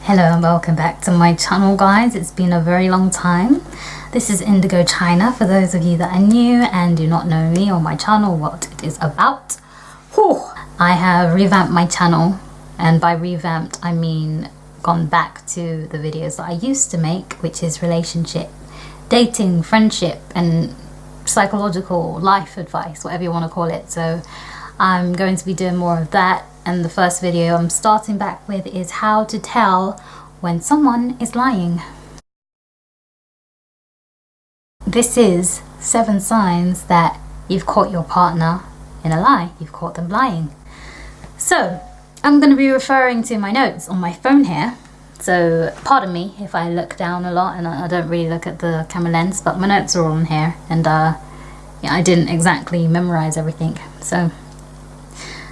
Hello and welcome back to my channel, guys. It's been a very long time. This is Indigo China for those of you that are new and do not know me or my channel, what it is about. Whew. I have revamped my channel, and by revamped I mean gone back to the videos that I used to make, which is relationship, dating, friendship and psychological life advice, whatever you want to call it. So I'm going to be doing more of that. And the first video I'm starting back with is how to tell when someone is lying. This is 7 signs that you've caught your partner in a lie. You've caught them lying. So I'm going to be referring to my notes on my phone here. So pardon me if I look down a lot and I don't really look at the camera lens, but my notes are on here, and yeah, I didn't exactly memorize everything.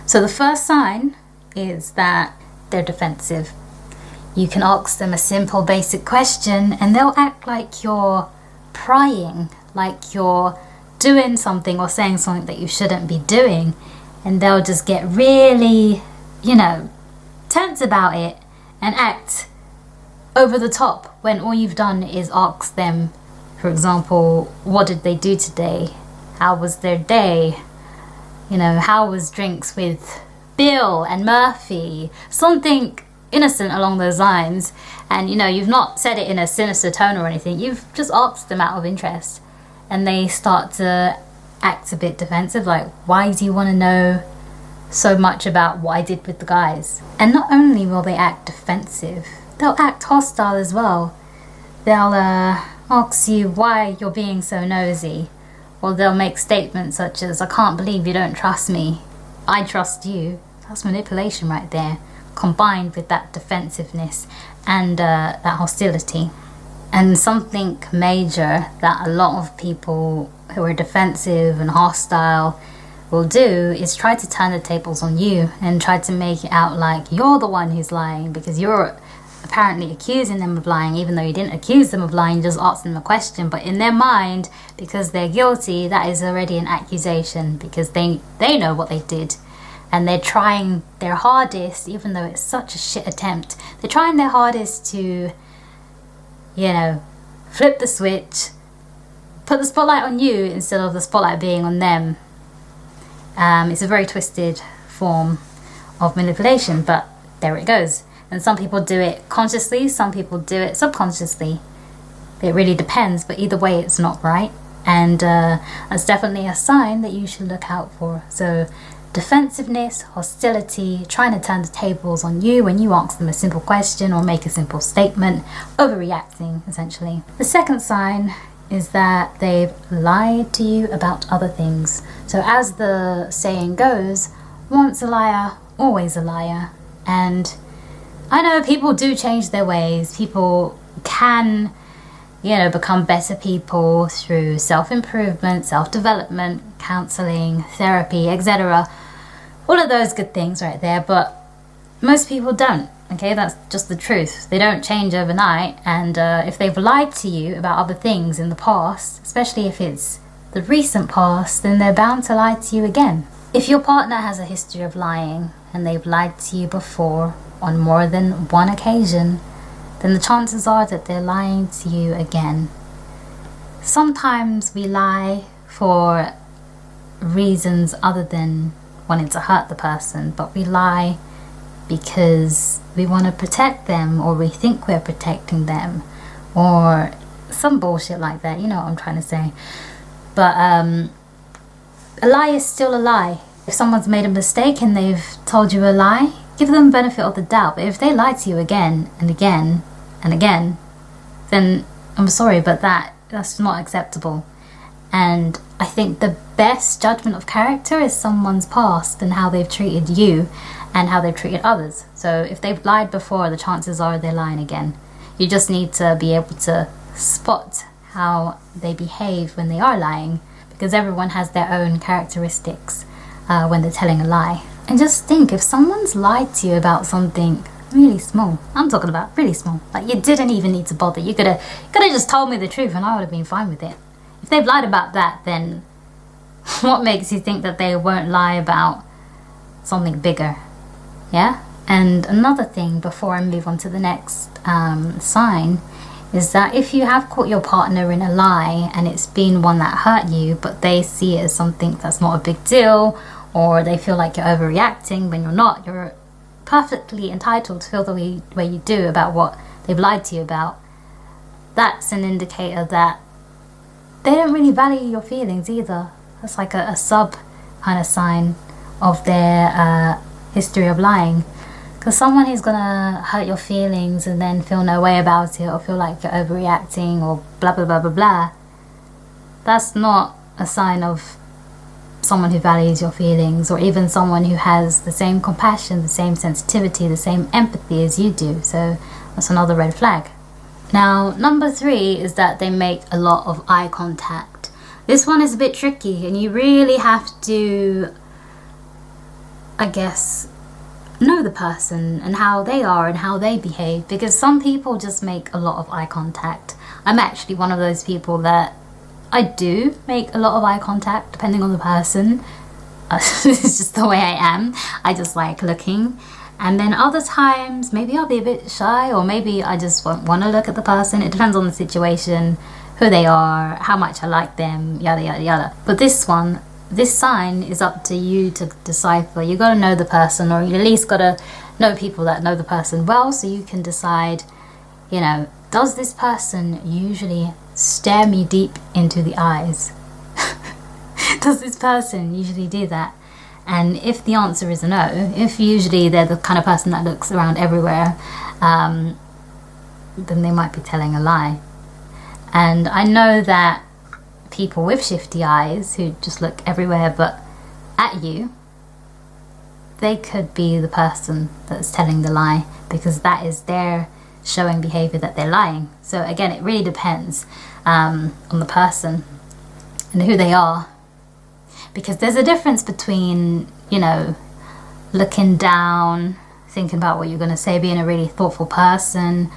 So the first sign is that they're defensive. You can ask them a simple basic question and they'll act like you're prying, like you're doing something or saying something that you shouldn't be doing, and they'll just get really, tense about it and act over the top when all you've done is ask them, for example, what did they do today? How was their day? How was drinks with Bill and Murphy? Something innocent along those lines. And you've not said it in a sinister tone or anything. You've just asked them out of interest. And they start to act a bit defensive, like, why do you want to know so much about what I did with the guys? And not only will they act defensive, they'll act hostile as well. They'll ask you why you're being so nosy. Or they'll make statements such as, I can't believe you don't trust me. I trust you. That's manipulation right there, combined with that defensiveness and that hostility. And something major that a lot of people who are defensive and hostile will do is try to turn the tables on you and try to make it out like you're the one who's lying, because you're apparently accusing them of lying, even though you didn't accuse them of lying, you just asked them a question. But in their mind, because they're guilty, that is already an accusation, because they know what they did, and they're trying their hardest, even though it's such a shit attempt, they're trying their hardest to flip the switch, put the spotlight on you instead of the spotlight being on them. It's a very twisted form of manipulation, but there it goes. And some people do it consciously, some people do it subconsciously. It really depends, but either way it's not right. And that's definitely a sign that you should look out for. So defensiveness, hostility, trying to turn the tables on you when you ask them a simple question or make a simple statement, overreacting essentially. The second sign is that they've lied to you about other things. So as the saying goes, once a liar, always a liar. And I know people do change their ways. People can, become better people through self-improvement, self-development, counseling, therapy, etc. All of those good things right there, but most people don't. Okay, that's just the truth. They don't change overnight, and if they've lied to you about other things in the past, especially if it's the recent past, then they're bound to lie to you again. If your partner has a history of lying and they've lied to you before on more than one occasion, then the chances are that they're lying to you again. Sometimes we lie for reasons other than wanting to hurt the person, but we lie because we want to protect them, or we think we're protecting them, or some bullshit like that. You know what I'm trying to say. But a lie is still a lie. If someone's made a mistake and they've told you a lie, give them the benefit of the doubt. But if they lie to you again and again and again, then I'm sorry, but that's not acceptable. And I think the best judgment of character is someone's past and how they've treated you and how they've treated others. So if they've lied before, the chances are they're lying again. You just need to be able to spot how they behave when they are lying, because everyone has their own characteristics when they're telling a lie. And just think, if someone's lied to you about something really small, I'm talking about really small, like you didn't even need to bother, you could have just told me the truth and I would have been fine with it. If they've lied about that, then what makes you think that they won't lie about something bigger? Yeah? And another thing before I move on to the next sign is that if you have caught your partner in a lie and it's been one that hurt you, but they see it as something that's not a big deal, or they feel like you're overreacting when you're not, you're perfectly entitled to feel the way you do about what they've lied to you about, that's an indicator that they don't really value your feelings either. That's like a sub kind of sign of their history of lying. Because someone who's gonna hurt your feelings and then feel no way about it, or feel like you're overreacting, or blah blah blah blah blah, that's not a sign of someone who values your feelings, or even someone who has the same compassion, the same sensitivity, the same empathy as you do. So that's another red flag. Now, number 3 is that they make a lot of eye contact. This one is a bit tricky, and you really have to, I guess, know the person and how they are and how they behave, because some people just make a lot of eye contact. I'm actually one of those people that I do make a lot of eye contact depending on the person. It's just the way I am. I just like looking. And then other times maybe I'll be a bit shy, or maybe I just won't want to look at the person. It depends on the situation, who they are, how much I like them, yada yada yada. But this sign is up to you to decipher. You got to know the person, or you at least got to know people that know the person well, so you can decide, does this person usually stare me deep into the eyes? Does this person usually do that? And if the answer is no, if usually they're the kind of person that looks around everywhere, then they might be telling a lie. And I know that people with shifty eyes who just look everywhere but at you, they could be the person that's telling the lie, because that is their showing behavior that they're lying. So again, it really depends on the person and who they are, because there's a difference between looking down, thinking about what you're going to say, being a really thoughtful person,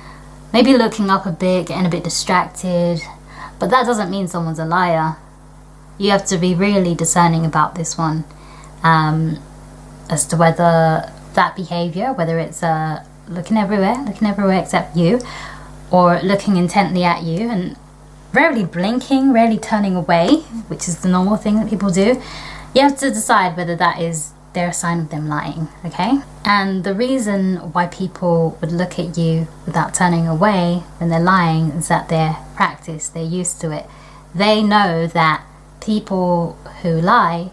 maybe looking up a bit, getting a bit distracted. But that doesn't mean someone's a liar. You have to be really discerning about this one, as to whether that behavior, whether it's looking everywhere except you, or looking intently at you and rarely blinking, rarely turning away, which is the normal thing that people do. You have to decide whether that is their sign of them lying, okay? And the reason why people would look at you without turning away when they're lying is that they're practiced, they're used to it. They know that people who lie,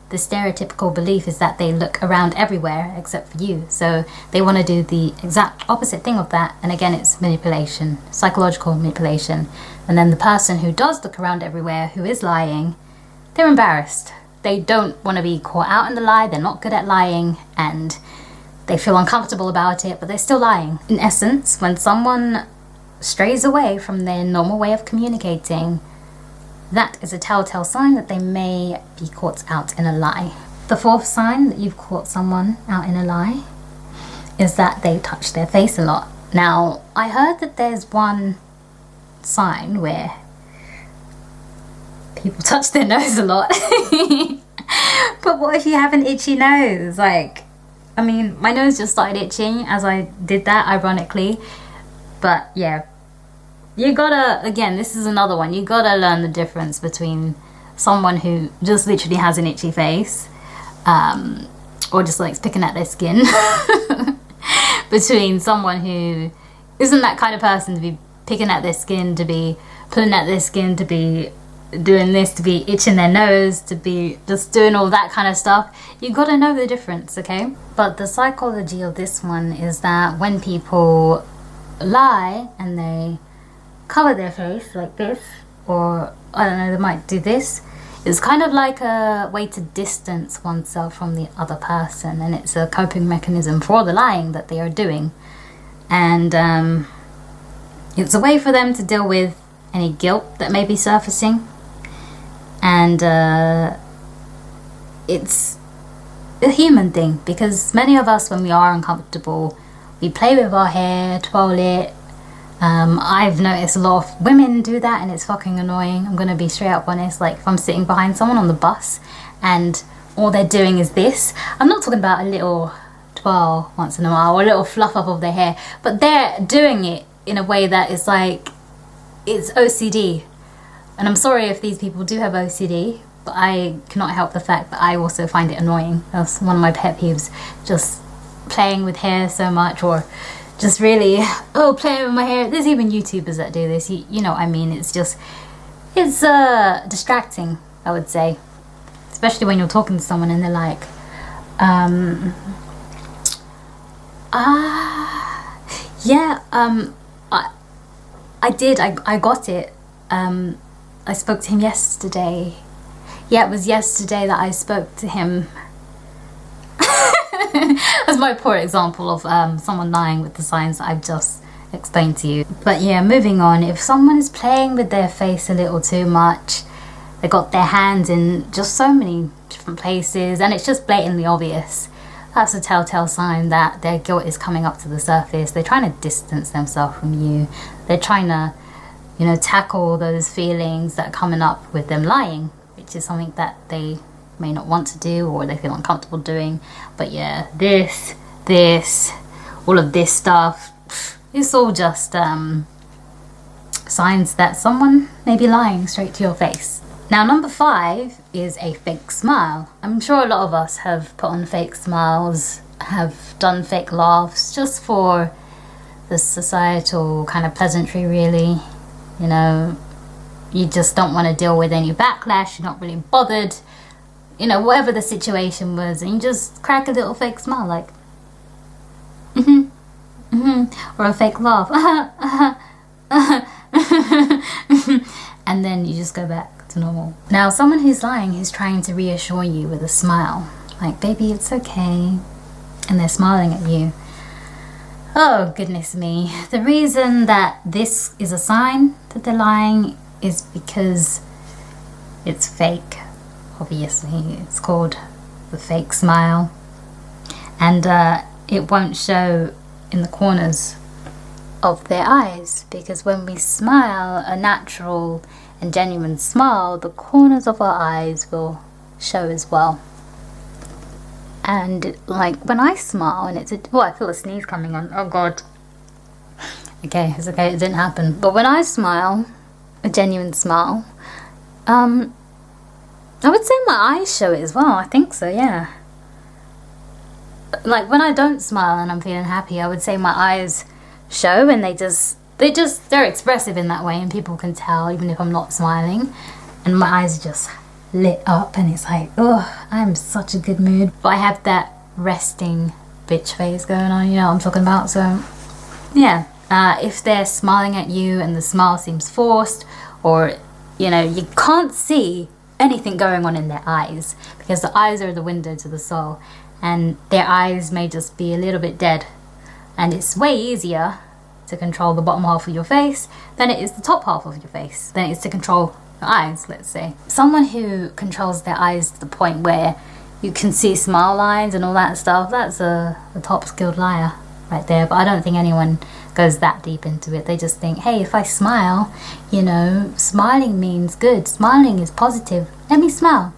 the stereotypical belief is that they look around everywhere except for you. So they want to do the exact opposite thing of that. And again, it's manipulation, psychological manipulation. And then the person who does look around everywhere, who is lying, they're embarrassed. They don't want to be caught out in the lie. They're not good at lying, and they feel uncomfortable about it, but they're still lying. In essence, when someone strays away from their normal way of communicating, that is a telltale sign that they may be caught out in a lie. The 4th sign that you've caught someone out in a lie is that they touch their face a lot. Now, I heard that there's one sign where people touch their nose a lot. But what if you have an itchy nose? My nose just started itching as I did that, ironically. But yeah, you gotta, again, this is another one, you gotta learn the difference between someone who just literally has an itchy face, or just likes picking at their skin, between someone who isn't that kind of person to be picking at their skin, to be pulling at their skin, to be doing this, to be itching their nose, to be just doing all that kind of stuff. You gotta know the difference, okay? But the psychology of this one is that when people lie and they cover their face like this, or I don't know, they might do this, it's kind of like a way to distance oneself from the other person, and it's a coping mechanism for the lying that they are doing. And it's a way for them to deal with any guilt that may be surfacing. And it's a human thing, because many of us, when we are uncomfortable, we play with our hair, twirl it. I've noticed a lot of women do that, and it's fucking annoying. I'm gonna be straight up honest. Like, if I'm sitting behind someone on the bus and all they're doing is this, I'm not talking about a little twirl once in a while, or a little fluff up of their hair, but they're doing it in a way that is like, it's OCD. And I'm sorry if these people do have OCD, but I cannot help the fact that I also find it annoying. That's one of my pet peeves, just playing with hair so much, or just really, oh, playing with my hair. There's even YouTubers that do this, you know what I mean. It's just, it's distracting, I would say, especially when you're talking to someone and they're like, yeah, I got it. I spoke to him yesterday. Yeah, it was yesterday that I spoke to him. That's my poor example of someone lying with the signs that I've just explained to you. But yeah, moving on. If someone is playing with their face a little too much, they got their hands in just so many different places, and it's just blatantly obvious, that's a telltale sign that their guilt is coming up to the surface. They're trying to distance themselves from you. They're trying to, you know, tackle those feelings that are coming up with them lying, which is something that they may not want to do or they feel uncomfortable doing. But yeah, this, all of this stuff, it's all just signs that someone may be lying straight to your face. Now, number 5 is a fake smile. I'm sure a lot of us have put on fake smiles, have done fake laughs, just for the societal kind of pleasantry, really. You know, you just don't want to deal with any backlash, you're not really bothered, you know, whatever the situation was, and you just crack a little fake smile, like, or a fake laugh, and then you just go back to normal. Now, someone who's lying, who's trying to reassure you with a smile, like, baby, it's okay, and they're smiling at you. Oh, goodness me. The reason that this is a sign that they're lying is because it's fake, obviously. It's called the fake smile. And it won't show in the corners of their eyes, because when we smile, a natural and genuine smile, the corners of our eyes will show as well. And like when I smile and it's I feel a sneeze coming on. Oh god. Okay, it's okay, it didn't happen. But when I smile, a genuine smile, I would say my eyes show it as well. I think so, yeah. Like when I don't smile and I'm feeling happy, I would say my eyes show, and they're expressive in that way, and people can tell even if I'm not smiling, and my eyes are just lit up, and it's like, oh, I'm in such a good mood. But I have that resting bitch face going on, you know what I'm talking about. So yeah, if they're smiling at you and the smile seems forced, or you know, you can't see anything going on in their eyes, because the eyes are the window to the soul, and their eyes may just be a little bit dead, and it's way easier to control the bottom half of your face than it is the top half of your face, than it is to control eyes, let's say. Someone who controls their eyes to the point where you can see smile lines and all that stuff, that's a top skilled liar right there. But I don't think anyone goes that deep into it. They just think, hey, if I smile, you know, smiling means good, smiling is positive, let me smile.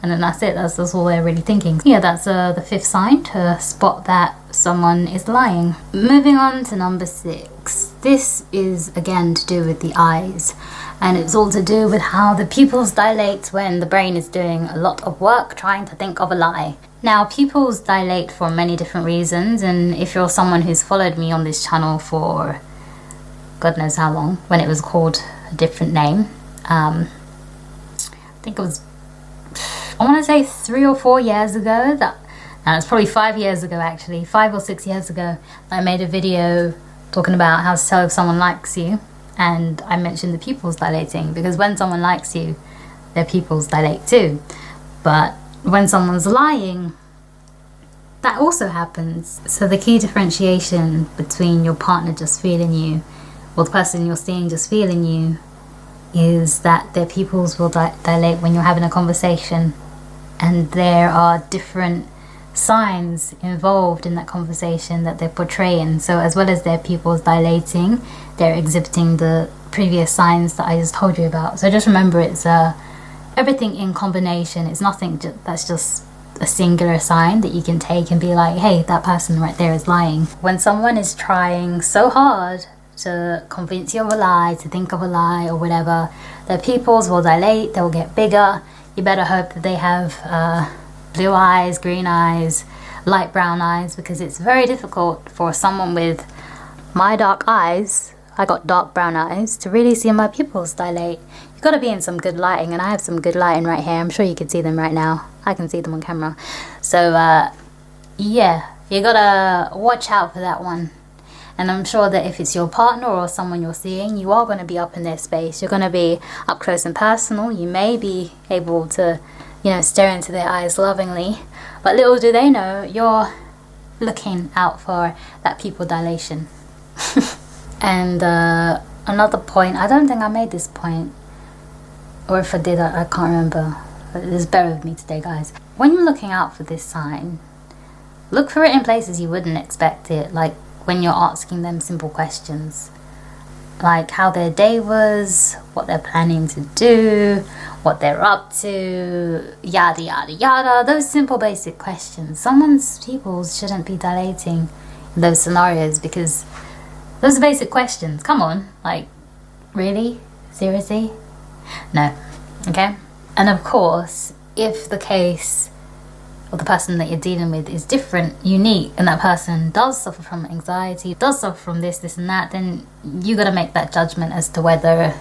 And then that's it, that's all they're really thinking. Yeah, that's the 5th sign to spot that someone is lying. Moving on to number 6. This is again to do with the eyes, and it's all to do with how the pupils dilate when the brain is doing a lot of work trying to think of a lie. Now, pupils dilate for many different reasons, and if you're someone who's followed me on this channel for God knows how long, when it was called a different name, I think it was, I want to say 3 or 4 years ago, it's probably 5 years ago actually, 5 or 6 years ago, I made a video talking about how to tell if someone likes you, and I mentioned the pupils dilating, because when someone likes you, their pupils dilate too. But when someone's lying, that also happens. So the key differentiation between your partner just feeling you, or the person you're seeing just feeling you, is that their pupils will dilate when you're having a conversation, and there are different signs involved in that conversation that they're portraying. So as well as their pupils dilating, they're exhibiting the previous signs that I just told you about. So just remember, it's everything in combination. It's nothing that's just a singular sign that you can take and be like, hey, that person right there is lying. When someone is trying so hard to convince you of a lie, to think of a lie or whatever, their pupils will dilate, they will get bigger. You better hope that they have blue eyes, green eyes, light brown eyes, because it's very difficult for someone with my dark eyes, I got dark brown eyes, to really see my pupils dilate. You've got to be in some good lighting, and I have some good lighting right here. I'm sure you can see them right now. I can see them on camera. So yeah, you gotta watch out for that one. And I'm sure that if it's your partner or someone you're seeing, you are going to be up in their space. You're going to be up close and personal. You may be able to, you know, stare into their eyes lovingly. But little do they know, you're looking out for that pupil dilation. And another point, I don't think I made this point. Or if I did, I can't remember. Just bear with me today, guys. When you're looking out for this sign, look for it in places you wouldn't expect it. Like when you're asking them simple questions, like how their day was, what they're planning to do, what they're up to, yada yada yada. Those simple basic questions. Someone's pupils shouldn't be dilating in those scenarios, because those are basic questions. Come on, like, really? Seriously? No. Okay? And of course, if the case or the person that you're dealing with is different, unique, and that person does suffer from anxiety, does suffer from this and that, then you got to make that judgment as to whether,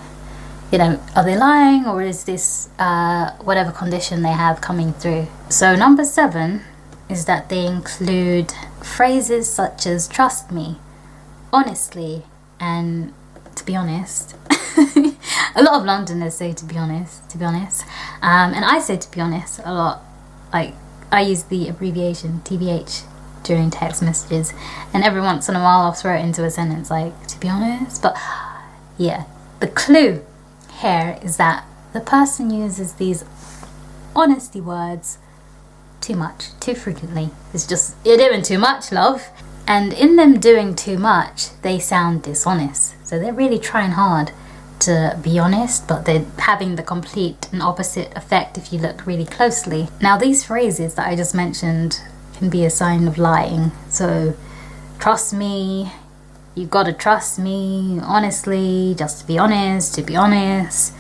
you know, are they lying, or is this whatever condition they have coming through. So number 7 is that they include phrases such as trust me, honestly, and to be honest. A lot of Londoners say to be honest, and I say to be honest a lot. Like, I use the abbreviation TBH during text messages, and every once in a while I'll throw it into a sentence like, to be honest. But yeah, the clue here is that the person uses these honesty words too much, too frequently. It's just, you're doing too much, love. And in them doing too much, they sound dishonest. So they're really trying hard to be honest, but they're having the complete and opposite effect if you look really closely. Now, these phrases that I just mentioned can be a sign of lying. So, trust me, you gotta trust me, honestly, just to be honest, to be honest.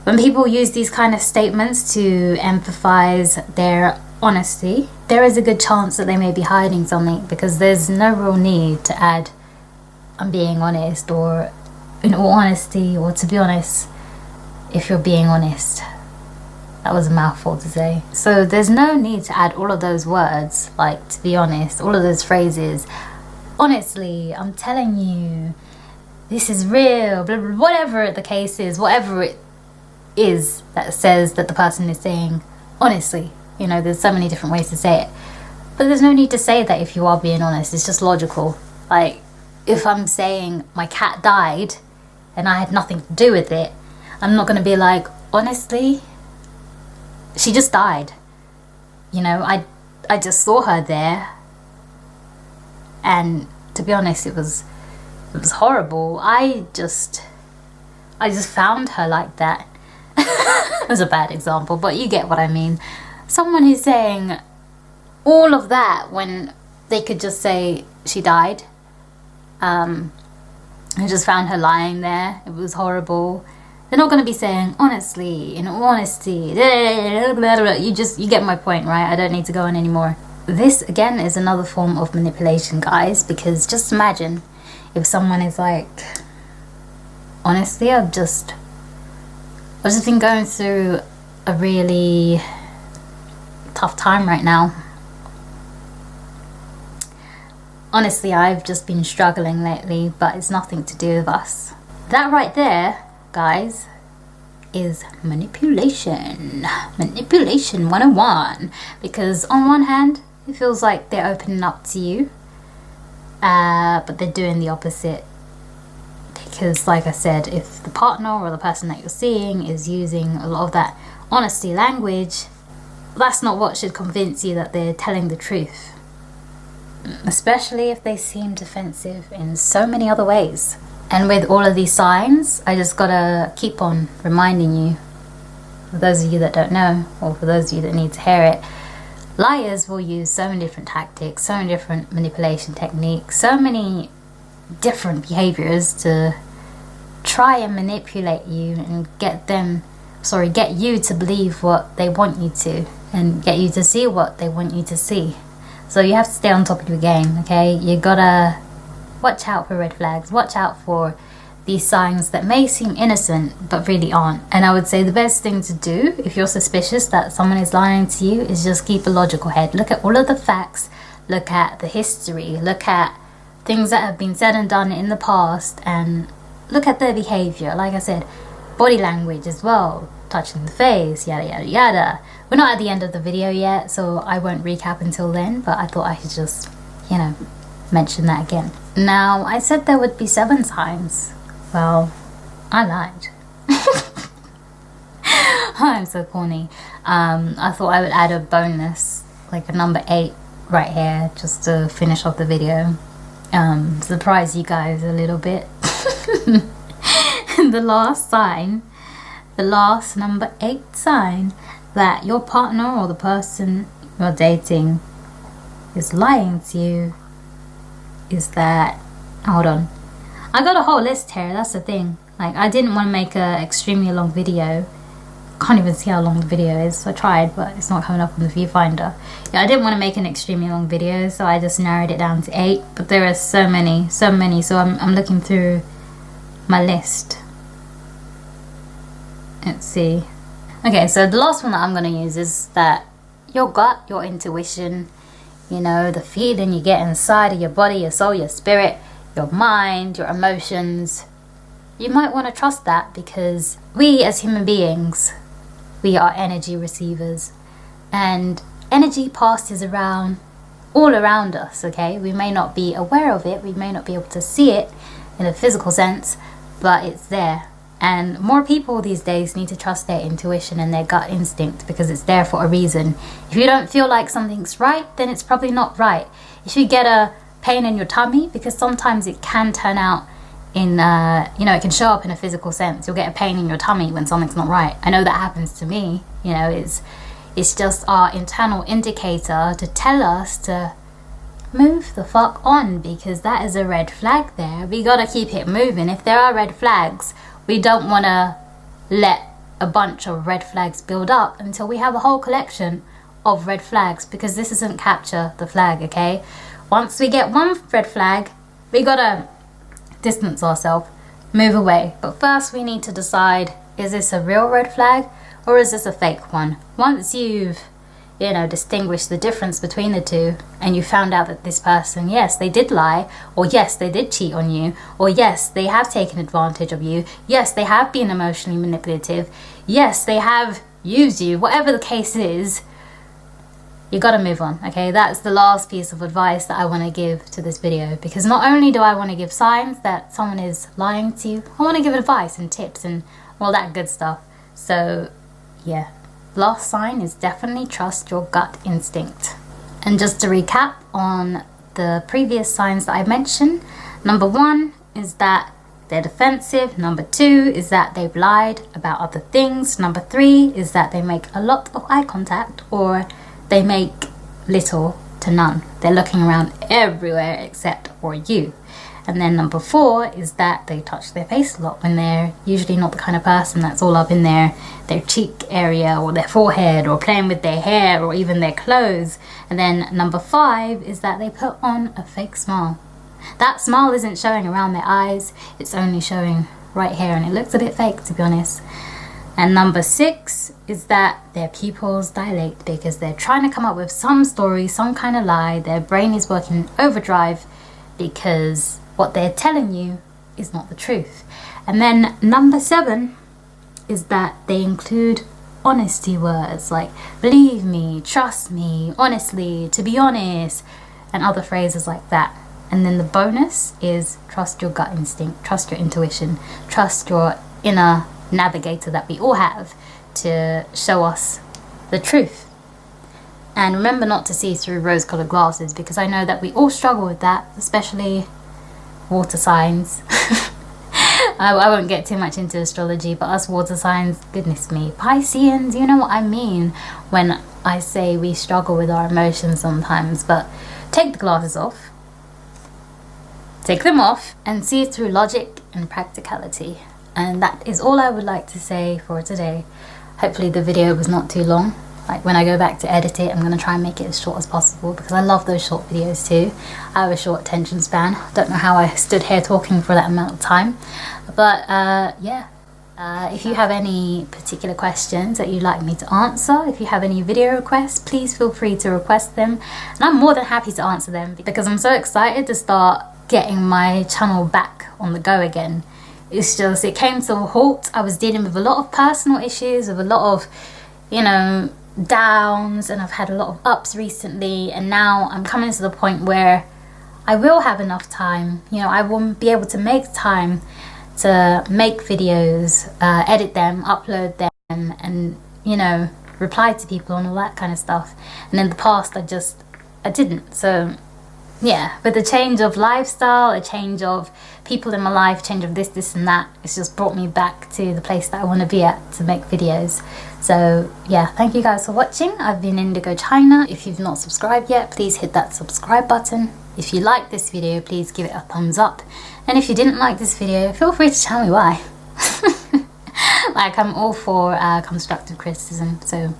When people use these kind of statements to emphasize their honesty, there is a good chance that they may be hiding something, because there's no real need to add I'm being honest, or in all honesty, or to be honest, if you're being honest. That was a mouthful to say. So there's no need to add all of those words, like to be honest, all of those phrases. Honestly, I'm telling you, this is real, blah, blah, whatever the case is, whatever it is that says that the person is saying honestly. You know, there's so many different ways to say it. But there's no need to say that if you are being honest. It's just logical. Like, if I'm saying my cat died and I had nothing to do with it, I'm not going to be like, honestly, she just died. You know, I just saw her there, and to be honest, it was horrible. I just found her like that. It was a bad example, but you get what I mean. Someone who's saying all of that when they could just say she died. I just found her lying there. It was horrible. They're not going to be saying honestly, in all honesty. You get my point, right? I don't need to go on anymore. This again is another form of manipulation, guys, because just imagine if someone is like, honestly, I've just been going through a really tough time right now. Honestly, I've just been struggling lately, but it's nothing to do with us. That right there, guys, is manipulation. Manipulation 101. Because on one hand, it feels like they're opening up to you, but they're doing the opposite. Because, like I said, if the partner or the person that you're seeing is using a lot of that honesty language, that's not what should convince you that they're telling the truth. Especially if they seem defensive in so many other ways. And with all of these signs, I just gotta keep on reminding you, for those of you that don't know, or for those of you that need to hear it, Liars will use so many different tactics, so many different manipulation techniques, so many different behaviors to try and manipulate you and get you to believe what they want you to, and get you to see what they want you to see. So you have to stay on top of your game, okay? You gotta watch out for red flags, watch out for these signs that may seem innocent but really aren't. And I would say the best thing to do if you're suspicious that someone is lying to you is just keep a logical head. Look at all of the facts, look at the history, look at things that have been said and done in the past, and look at their behavior. Like I said, body language as well, touching the face, yada yada yada. We're not at the end of the video yet, so I won't recap until then, but I thought I should just, mention that again. Now, I said there would be 7 signs. Well, I lied. I'm so corny. I thought I would add a bonus, like a number 8 right here, just to finish off the video. Surprise you guys a little bit. The last sign, the last number 8 sign that your partner or the person you're dating is lying to you is that, hold on, I got a whole list here, that's the thing. Like, I didn't want to make a extremely long video. Can't even see how long the video is. I tried, but it's not coming up on the viewfinder. Yeah, I didn't want to make an extremely long video, so I just narrowed it down to 8. But there are so many. So I'm looking through my list. Let's see. Okay, so the last one that I'm going to use is that your gut, your intuition, the feeling you get inside of your body, your soul, your spirit, your mind, your emotions. You might want to trust that, because we as human beings, we are energy receivers, and energy passes around all around us, okay? We may not be aware of it, we may not be able to see it in a physical sense, but it's there. And more people these days need to trust their intuition and their gut instinct, because it's there for a reason. If you don't feel like something's right, then it's probably not right. If you get a pain in your tummy, because sometimes it can turn out in, it can show up in a physical sense. You'll get a pain in your tummy when something's not right. I know that happens to me. It's just our internal indicator to tell us to move the fuck on, because that is a red flag there. We gotta keep it moving. If there are red flags, we don't want to let a bunch of red flags build up until we have a whole collection of red flags, because this isn't capture the flag, okay? Once we get one red flag, we gotta distance ourselves, move away. But first we need to decide, is this a real red flag or is this a fake one? Once you've distinguished the difference between the two, and you found out that this person, yes, they did lie, or yes, they did cheat on you, or yes, they have taken advantage of you, yes, they have been emotionally manipulative, yes, they have used you, whatever the case is, you gotta move on, okay? That's the last piece of advice that I want to give to this video, because not only do I want to give signs that someone is lying to you, I want to give advice and tips and all that good stuff. So yeah, last sign is definitely trust your gut instinct. And just to recap on the previous signs that I mentioned, number 1 is that they're defensive. Number 2 is that they've lied about other things. Number 3 is that they make a lot of eye contact, or they make little to none. They're looking around everywhere except for you. And then number 4 is that they touch their face a lot when they're usually not the kind of person that's all up in their cheek area or their forehead or playing with their hair or even their clothes. And then number 5 is that they put on a fake smile. That smile isn't showing around their eyes, it's only showing right here, and it looks a bit fake, to be honest. And number 6 is that their pupils dilate, because they're trying to come up with some story, some kind of lie. Their brain is working overdrive because what they're telling you is not the truth. And then number 7 is that they include honesty words like believe me, trust me, honestly, to be honest, and other phrases like that. And then the bonus is trust your gut instinct, trust your intuition, trust your inner navigator that we all have to show us the truth. And remember not to see through rose-colored glasses, because I know that we all struggle with that, especially water signs. I won't get too much into astrology, but us water signs, goodness me, Pisceans, you know what I mean when I say we struggle with our emotions sometimes. But take the glasses off, take them off, and see it through logic and practicality. And that is all I would like to say for today. Hopefully the video was not too long. Like when I go back to edit it, I'm going to try and make it as short as possible, because I love those short videos too. I have a short attention span. Don't know how I stood here talking for that amount of time. But yeah, if you have any particular questions that you'd like me to answer, if you have any video requests, please feel free to request them. And I'm more than happy to answer them, because I'm so excited to start getting my channel back on the go again. It's just, it came to a halt. I was dealing with a lot of personal issues, with a lot of, you know, downs, and I've had a lot of ups recently, and now I'm coming to the point where I will have enough time, you know, I will be able to make time to make videos, edit them, upload them, and, you know, reply to people and all that kind of stuff. And in the past I didn't. So yeah, with a change of lifestyle, a change of people in my life, change of this and that, it's just brought me back to the place that I want to be at to make videos. So yeah, thank you guys for watching. I've been Indigo China. If you've not subscribed yet, please hit that subscribe button. If you liked this video, please give it a thumbs up. And if you didn't like this video, feel free to tell me why. Like, I'm all for constructive criticism. So